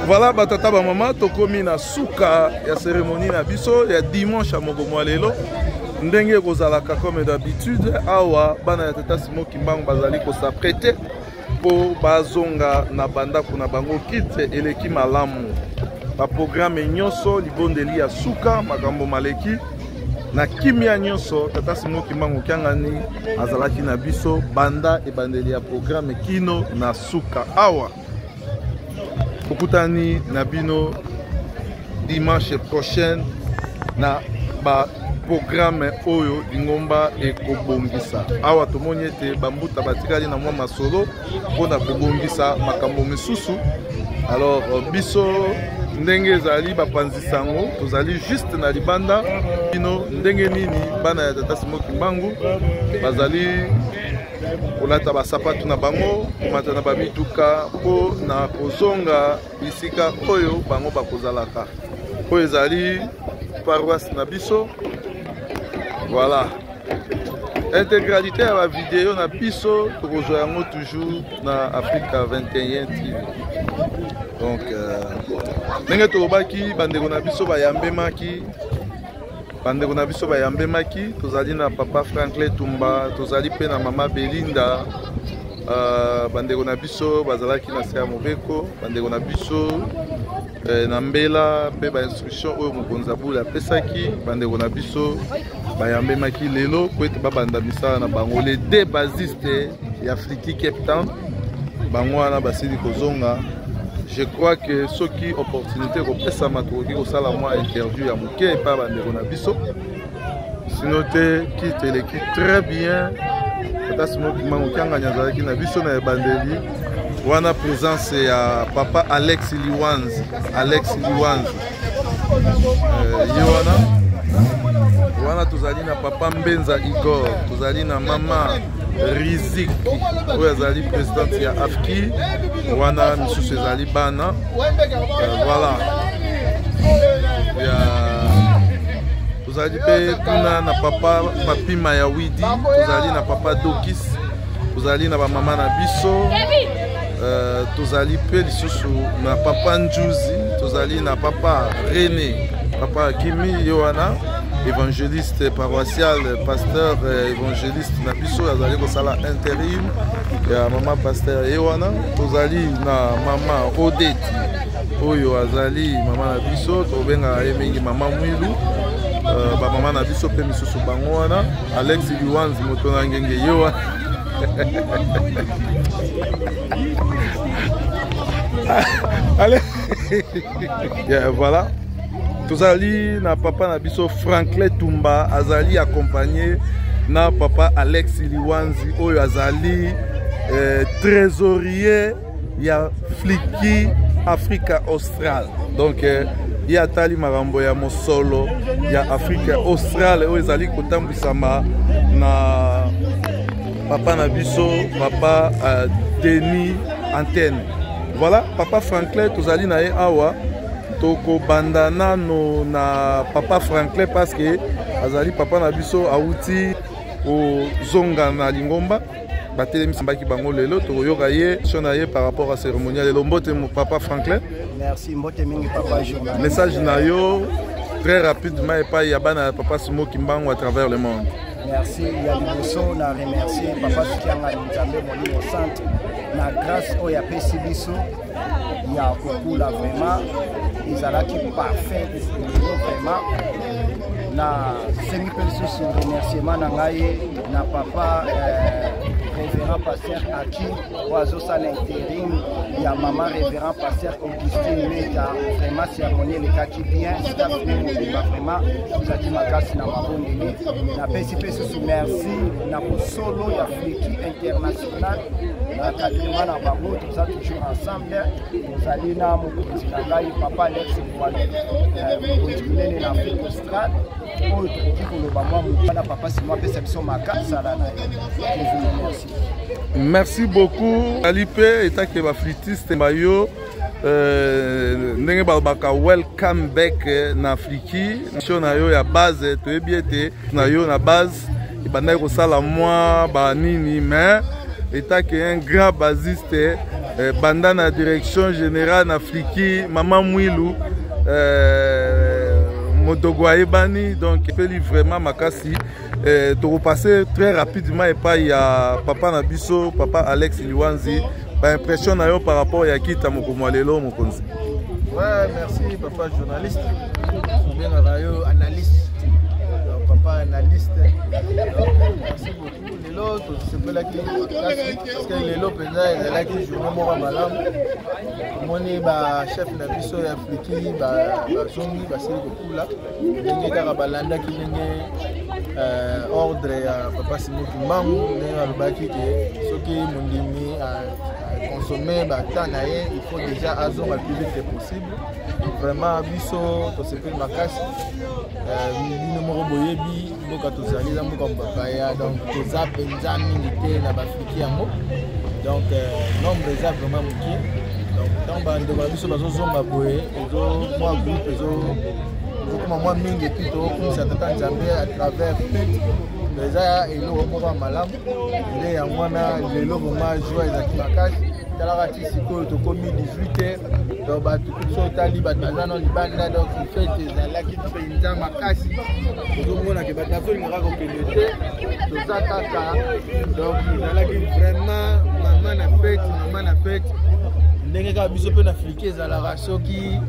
Voilà, batata ba mama tokomi na suka ya cérémonie na biso ya dimanche à Mogomo lelo. Ndenge kozalaka comme d'habitude awa bana ya tata Simon Kimbangu bazali ko s'apprêter pour bazonga na banda kuna bango kit eleki malamu. Ba programme nyonso libondeli ya suka makambo maleki na kimia nyonso tata Simon Kimbangu kiangani azalaki na biso banda e bandeli ya programme kino na suka awa. Okutani na bino dimanche prochain na ba programme oyo dingomba ekobongisa awa tomoni ete bambuta batikali na mwa masolo mpona kobongisa makambo misusu. Alors biso ndenge ezali bapanzisango tozali juste na libanda bino ndenge nini bana ya tata Simon Kimbangu bazali kolata basapatu na bango komata na bamituka mpo na kozonga bisika oyo bango bakozalaka oyo ezali paroisse na biso. Voilà, intégralité ya ba vidéo na biso tokozwa yango toujours na Africa 21 TV. Donc ndenge tolobaki bandeko na biso bayambemaki tozali na papa Franklin Tumba, tozali pe na mama Belinda, bandeko na biso bazalaki na se ya mobeko, bandeko na biso na mbela pe ba instruction oyo mokonzi abula apesaki bandeko na biso bayambemaki lelo po ete babanda misala na bango les deux basistes ya Friki Cape Town bango wana basili kozonga. Je crois que soki opportunité kopesama tokoki kosala mwa interview ya moke epa bandeko na biso sino te kite eleki très bien. Tata Simon Kimbangu kiangani azalaki na biso na ebandeli wana présence ya papa Alex Liwanzi wana tozali na papa Mbenza Igor, tozali na mama Riziki oyo azali présidente ya AFKI wana misusu ezali bana. Voilà, tozali pe kuna na papa Mapima ya Widi, tozali na papa Dokis, tozali na bamama na biso, tozali pe lisusu na papa Njuzi, tozali na papa René, papa Kimi Yohana évangéliste paroissial, pasteur évangéliste na biso azali kosala intérim ya mama pasteur Yohana. Tozali na mama Odeti oyo azali mama na biso tobenga ye mingi mama Mwilu, ba mama na biso pe misusu bango wana Alex Liwanzi moto na ngenge yewa allez yeah, voilà. Tozali na papa na biso Franklin Tumba azali accompagné na papa Alex Liwanzi oyo azali trésorier ya Friki Africa Austral. Donc ya atali marambo ya mosolo ya Africa Austral oyo ezali kotambwisama na papa na biso papa Denis Antenne. Voilà, papa Franklin tozali na ye awa toko bandana no na papa Franklin parce que azali papa na biso auti o zonga na lingomba batele misambaki bango lelo toyoka ye sona ye par rapport à cérémonie lelo mbote mo papa Franklin. Merci mbote mingi papa journaliste. Message na yo très rapidement et pas ya bana papa Simon Kimbangu à travers le monde. Merci ya liboso na remercier papa Kianga Nzambe Molimo Centre na grâce oya pesi biso ya kokula vraiment ezalaki parfait vraiment na semi perso remerciement na ngai na papa révérend pasteur Aki oazo sa l'intérim ya maman révérend pasteur Augustine Meta vraiment cérémonie le kaki bien staff mobimba vraiment ezalaki makasi na mabondeli na pesi peso merci na solo ya Friki international na quatrième na bango toza toujours ensemble tozali na mokonzi na ngai papa Alex mokonzi munene na Afrique Australe oyo tokoki koloba mwa mobana papa Simon apesa biso makasi sala na ye. Merci beaucoup Alipe etake ba flitiste bayo ndenge balobaka welcome back na Friki mission na yo ya base toyebi ete na yo na base ebandaki kosala mwa banini mais etake un grand basiste banda na direction générale na Fliki Maman Mwilu Motogo Ebani, donc il vraiment makasi. De repasser très rapidement et pas il y a Papa Nabiso, Papa Alex Liwanzi, par impression par rapport à Yakita Mokomwalelo Mokonzi. Ouais, merci Papa journaliste, bien analyste, Papa analyste. Merci beaucoup. L'autre, c'est pas là qui parce que les lots c'est là qui joue mon malam. Mon chef Nabiso et Afriki, Zongi, c'est le là. Il y a Balanda qui est ordre à Papa Simon Kimbangu, le baki que ceux qui m'ont dit à consommer, il faut déjà azon le plus vite possible. Vraiment, Biso, to se fait ma casse. Numéro boyebi, boka to zali za mo comme papaya, donc to za penza milité na bafiki yango. Donc nombre za vraiment muki. Donc dans bande ba biso bazo zomba boye, ezo moi groupe ezo comme moi mingi puis to comme ça tata nzambe à travers déjà elo mo ba malamu. Ile ya mwana lelo vraiment joie za kimakashi. Talara tisiko to komi 18h. Donc tout ça tali bazana libanda donc il fait des là qui penza makasi. Donc on a que batazo il ngara ko peloter. To ça kaka. Donc là qui vraiment maman na fête. Ndenge ka biso pe na Afrique za la rasoki.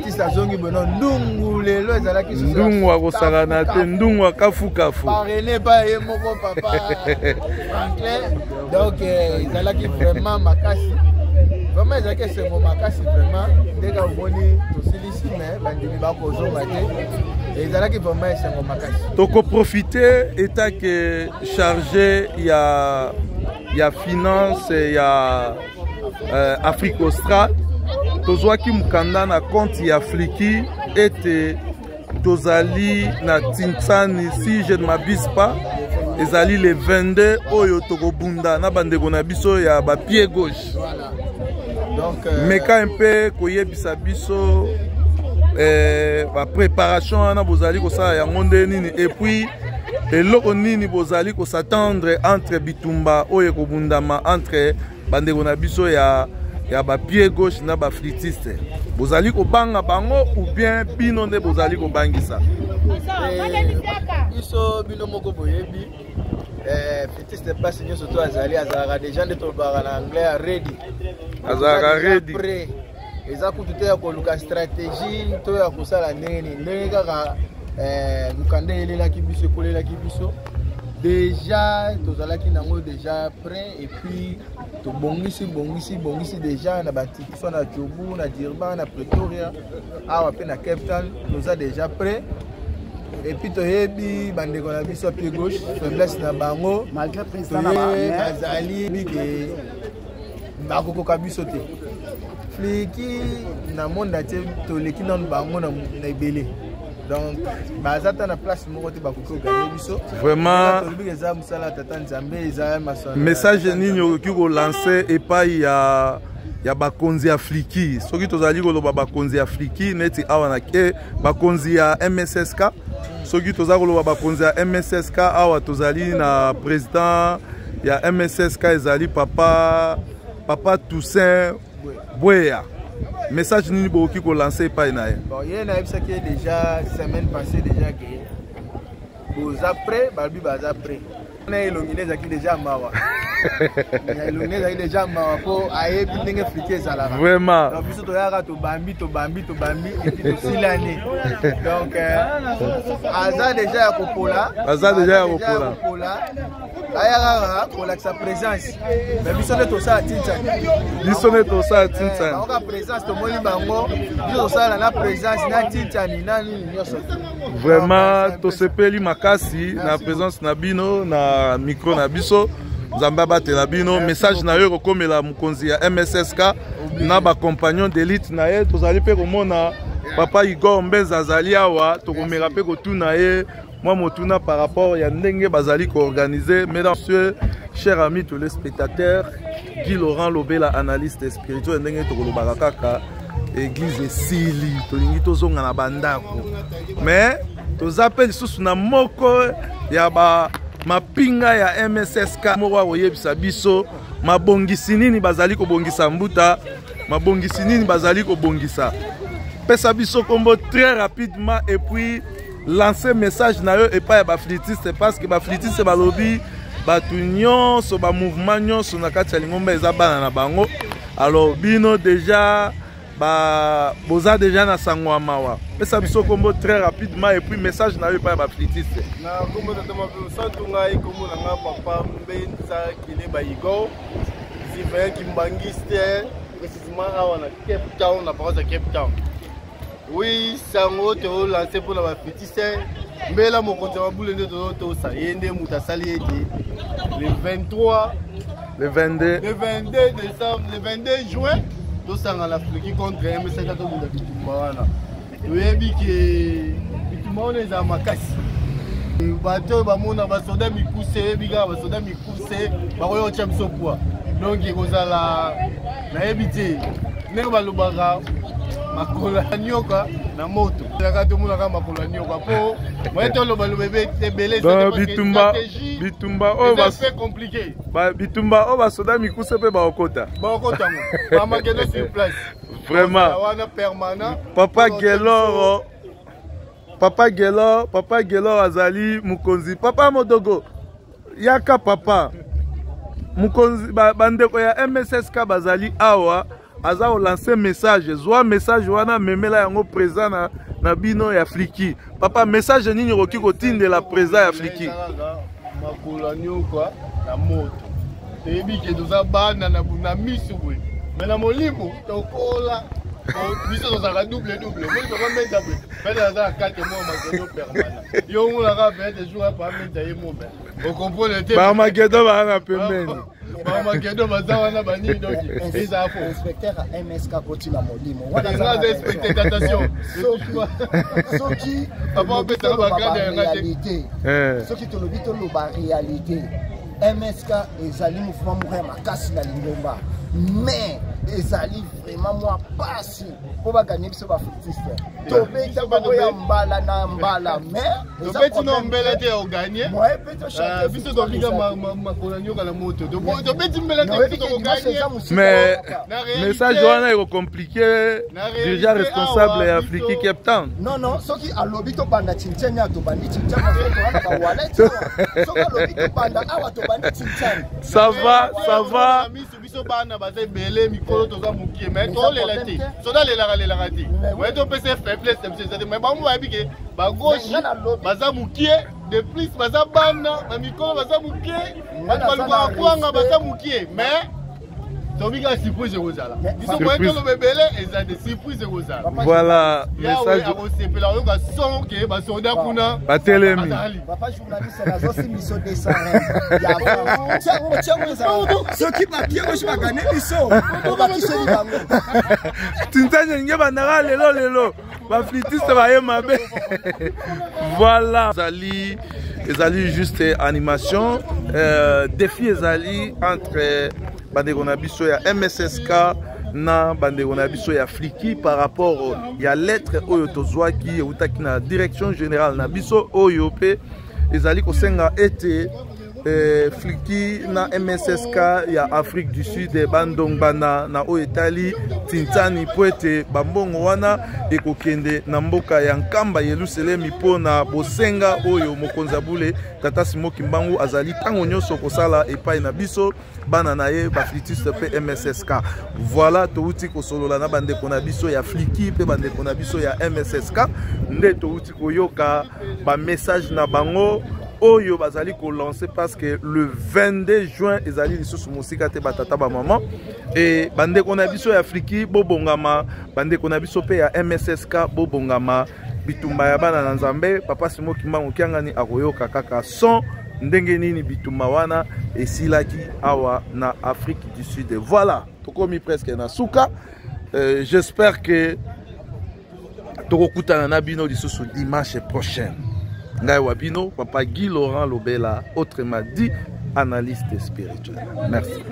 Tisa zongi bono ndungu lelo za ki ndungu wa kosala te ndungu akafuka fu. Parrainé pas et moko papa. Franklin. Donc ils qui vraiment makasi. Vraiment ils que c'est mon makasi vraiment dès que vous voyez tout ici mais bandimi ba ko zo mate et ils qui vraiment c'est mon makasi. Donc profiter état que chargé il y a finance il y a Afrique australe tozwaki mukanda na compte ya Fliki ete tozali na Tintsani si je ne m'abuse pas ezali le 22 oyo tokobunda na bandeko na biso ya ba pied gauche. Voilà. Donc meka un peu koyebisa biso ba préparation na bozali ko sala ya ngonde nini et puis eloko nini bozali ko s'attendre entre bitumba oyo kobundama entre bandeko na biso ya ba pied gauche na ba flitiste. Bozali ko banga bango ou bien bino nde bozali ko bangisa. Biso bino moko boyebi flitiste pas signé surtout azali azara déjà de tobara na anglais ready. Azara ready. Eza kututé ya koluka stratégie to ya kosala nini ndenge kaka mukande elela ki biso kolela ki biso. Déjà, tozalaki nango déjà prêt et puis to bongisi déjà na bati soit na Djobu, na Durban, na Pretoria, awa pe na Cape Town, toza déjà prêt. Et puis toyebi bandeko na biso pied gauche, faiblesse na bango malgré président na bazali bike bakoko ka biso te. Fliki na monde entier to leki non bango na ebele. Donc, bazata na place moko te bakoko gagner biso. Vraiment message nini okoki ko lancer et pas ya bakonzi Afriki. Soki tozali ko loba bakonzi Afriki neti awa na ke bakonzi ya MSSK. Soki tozali ko loba bakonzi ya MSSK awa tozali na président ya MSSK ezali papa Toussaint Bouéa. Message nini boki ko lancer pas na ye. Bon, il y a ça qui est déjà semaine passée déjà que vous après balbi baz après. On a illuminé ça qui déjà mawa. Illuminé ça qui déjà mawa pour aye ndenge fliquer ça là. Vraiment. Donc biso to yaka to bambi et puis to silane. Donc aza déjà ya kopola. Aza déjà ya kopola. Ayara pour sa présence. Mais biso ne to ça Tintsani. Biso ne to ça Tintsani. On a présence to moni bango. Biso ça na présence na Tintsani nani nyoso. Vraiment to sepeli makasi na présence na bino na micro na biso. Nzamba batela bino message na yo kokomela mukonzi ya MSSK na ba compagnon d'élite na ye tozali pe komona papa Igor Mbenza azali awa tokomela pe kotuna ye moi motuna par rapport ya ndenge bazali ko organiser. Mesdames, messieurs, chers amis tous les spectateurs, Guy Laurent Lobela, analyste spirituel ndenge tokolobaka kaka église esili tolingi tozonga na bandako mais tozape lisusu na moko ya ba mapinga ya MSSK moko akoyebisa biso mabongisi nini bazali kobongisa mbuta, mabongisi nini bazali kobongisa. Pesa biso kombo très rapidement et puis lancer message na yo epa ya baflitiste parce que baflitiste balobi batu nyonso ba mouvement nyonso na kati ya Lingomba eza bana na bango. Alors bino déjà boza déjà na sangwa mawa. Pesa biso kombo très rapidement et puis message na yo epa ya baflitiste. Na kombo tatama santu ngai kombo na nga papa Mbenza Kileba Igo. Zivaya Kimbangiste précisément awa na Cape Town na paroisse de Cape Town. Oui, sango to lancer pour la baflitiste. Mbela mokonzi wa boule nde to sa yende mutasali ete le 23 le 22 décembre, le 22 juin, tout ça dans l'Afrique contre M5 to munda bitumba wana. Toyebi ke bitumba wana eza makasi. Bato ba mona ba soda mikuse biga ba soda mikuse ba koyo chamso poa. Donc ikozala na ebite ndenge balobaka makola nyoka na moto kaka muna kama makola nyoka po moto lo balo bébé tebele bitumba o ba c'est compliqué bitumba o ba soda mikuse pe ba okota mo ba makedo sur place vraiment wana permanent papa Gelor azali mukonzi papa modogo yaka papa mukonzi bandeko ya MSSK bazali awa aza o lancer message zwa message wana memela yango présent na bino ya Fliki papa message nini roki kotindela présent ya Fliki makola nyoka na moto tebi ke toza bana na misu bwe mais na molimo tokola biso tozaka double moi papa meta bwe pele za 4 mois makedo permanent yo ngula ka 20 jours pa meta ye mobe o comprendre te ba makedo ba na pembeni Makedo bazawana bani doki eza fo inspecteur à MSK Kotina Molimo wana za inspecteur attention soki papa peta ba gade réalité soki to lobi to loba réalité MSK ezali mouvement moko makasi na Lingomba mais ezali vraiment moi pasi po ba gagner biso ba footiste to beta ba ya mbala na mbala mais to beti no mbele te o gagner moi peut chanter biso to biga makola nyoka na moto to beti mbele te biso to gagner mais message wana est compliqué déjà responsable ya Fliki Cape Town non soki alobi to banda chinchani to bandi chinchani to wana ba wallet soki alobi to banda awa to bandi chinchani ça va biso bana baze bele mikolo toza mukie mais to lela te soda lela te mais to pese faiblesse c'est mais ba mu ba bike ba gauche baza mukie de plus baza bana ba mikolo baza mukie ba luba kwanga baza mukie mais Tobiga surprise rozala. Biso moyeto lo bebele eza de surprise rozala. Voilà, message. Ya on se pela yo ka son ke ba soda kuna. Ba telemi. Papa journaliste na zo si miso dessin. Ya tiens ça. Ce qui m'a bien ko ba gagner biso. On va kiso ni bango. Tintanya nge bandara lelo. Ba flitiste ba yema be. Voilà. Ezali juste animation. Défi ezali entre bandeko na biso ya MSSK na bandeko na biso ya Fliki par rapport ya lettre oyo tozwaki eutaki na direction générale na biso oyo pe ezali kosenga ete Fliki na MSSK ya Afrique du Sud bandong bana na oyo etali tintani po ete bambongo wana ekokende na mboka ya Nkamba Yerusalemi po na bosenga oyo mokonzi abule Tata Simon Kimbangu azali tango nyonso kosala epai na biso bana na ye baflitiste pe MSSK. Voilà touti kosolola na bandeko na biso ya Fliki pe bandeko na biso ya MSSK nde touti koyoka ba message na bango oyo bazali ko lancer parce que le 22 juin ezali lisusu musika te batata ba maman et bandeko na biso ya Fliki bobongama bandeko na biso pe ya MSSK bobongama bitumba ya bana na Nzambe Papa Simon Kimbangu kiangani akoyoka kaka son ndenge nini bitumba wana esilaki awa na Afrique du Sud. Voilà, tokomi presque na suka. J'espère que tokokutana na bino lisusu dimanche prochain. Ngai wabino Papa Guy Laurent Lobela, autrement dit analyste spirituel. Merci.